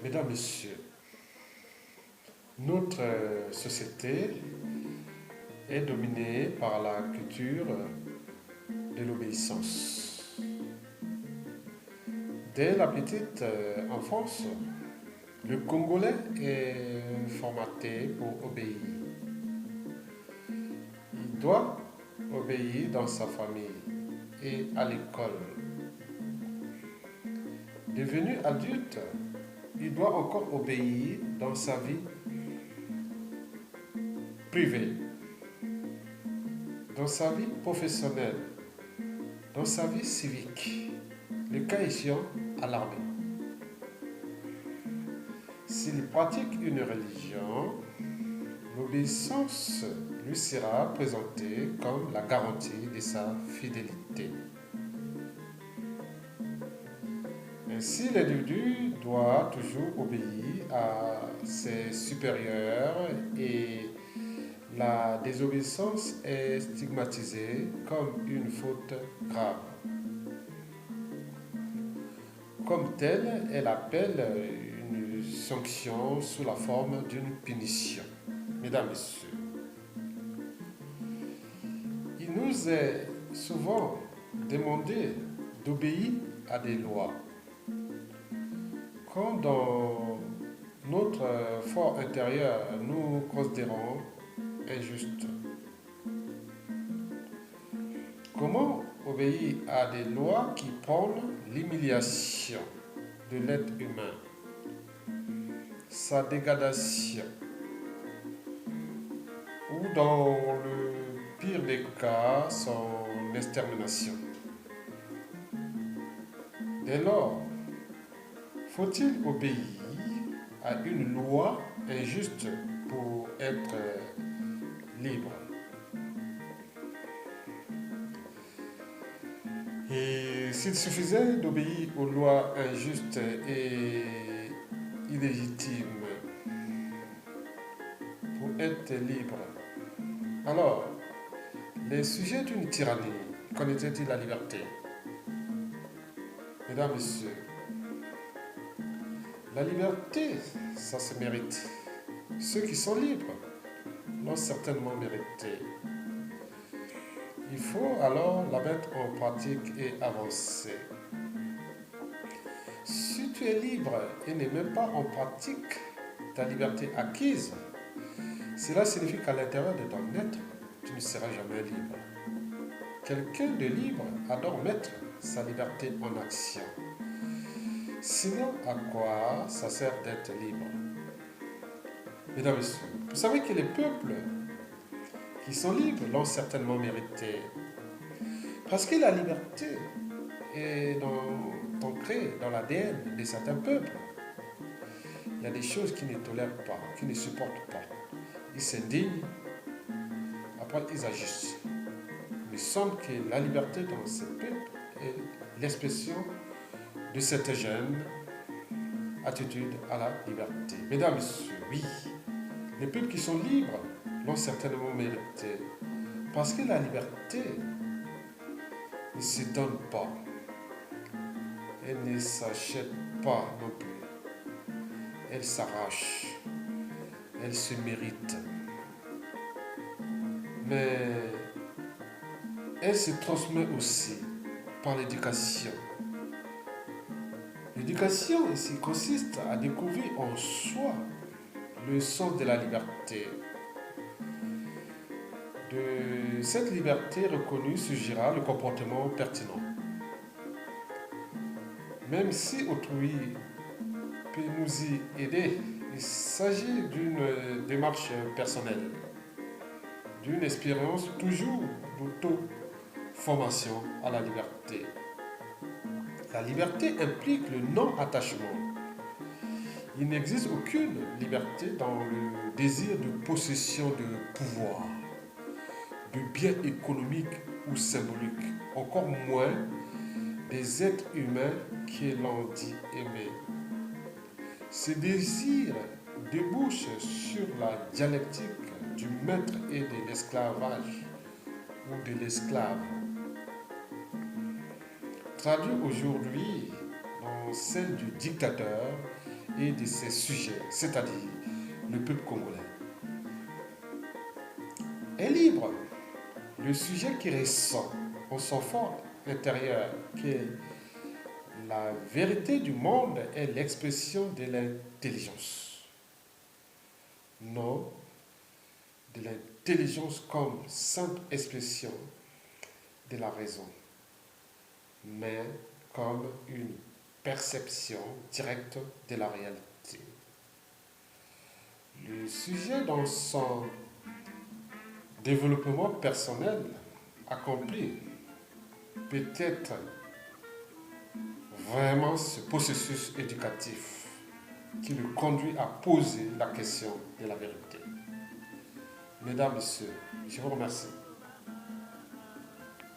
Mesdames, Messieurs, notre société est dominée par la culture de l'obéissance. Dès la petite enfance, le Congolais est formaté pour obéir. Il doit obéir dans sa famille et à l'école. Devenu adulte, il doit encore obéir dans sa vie privée, dans sa vie professionnelle, dans sa vie civique, le cas échéant à l'armée. S'il pratique une religion, l'obéissance lui sera présentée comme la garantie de sa fidélité. Ainsi, l'individu doit toujours obéir à ses supérieurs et la désobéissance est stigmatisée comme une faute grave. Comme telle, elle appelle une sanction sous la forme d'une punition. Mesdames, Messieurs, il nous est souvent demandé d'obéir à des lois. Quand dans notre fort intérieur, nous considérons injuste. Comment obéir à des lois qui prônent l'humiliation de l'être humain, sa dégradation, ou dans le pire des cas, son extermination? Dès lors, faut-il obéir à une loi injuste pour être libre? Et s'il suffisait d'obéir aux lois injustes et illégitimes pour être libre, alors les sujets d'une tyrannie connaîtraient-ils la liberté? Mesdames, Messieurs, la liberté, ça se mérite. Ceux qui sont libres l'ont certainement mérité. Il faut alors la mettre en pratique et avancer. Si tu es libre et n'es même pas en pratique ta liberté acquise, cela signifie qu'à l'intérieur de ton être, tu ne seras jamais libre. Quelqu'un de libre adore mettre sa liberté en action. Sinon, à quoi ça sert d'être libre? Mesdames et messieurs, vous savez que les peuples qui sont libres l'ont certainement mérité. Parce que la liberté est ancrée dans l'ADN de certains peuples. Il y a des choses qu'ils ne tolèrent pas, qu'ils ne supportent pas. Ils s'indignent, après ils agissent. Il me semble que la liberté dans ces peuples est l'expression de cette jeune attitude à la liberté. Mesdames et messieurs, oui, les peuples qui sont libres l'ont certainement mérité. Parce que la liberté ne se donne pas. Elle ne s'achète pas non plus. Elle s'arrache. Elle se mérite. Mais elle se transmet aussi par l'éducation. L'éducation ici consiste à découvrir en soi le sens de la liberté. De cette liberté reconnue surgira le comportement pertinent. Même si autrui peut nous y aider, il s'agit d'une démarche personnelle, d'une expérience toujours d'auto-formation à la liberté. La liberté implique le non-attachement. Il n'existe aucune liberté dans le désir de possession de pouvoir, de biens économiques ou symboliques, encore moins des êtres humains que l'on dit aimer. Ce désir débouche sur la dialectique du maître et de l'esclavage ou de l'esclave. Traduit aujourd'hui dans celle du dictateur et de ses sujets, c'est-à-dire le peuple congolais. Est libre le sujet qui ressent en son fort intérieur que la vérité du monde est l'expression de l'intelligence. Non de l'intelligence comme simple expression de la raison, mais comme une perception directe de la réalité. Le sujet dans son développement personnel accompli peut-être vraiment ce processus éducatif qui le conduit à poser la question de la vérité. Mesdames, Messieurs, je vous remercie.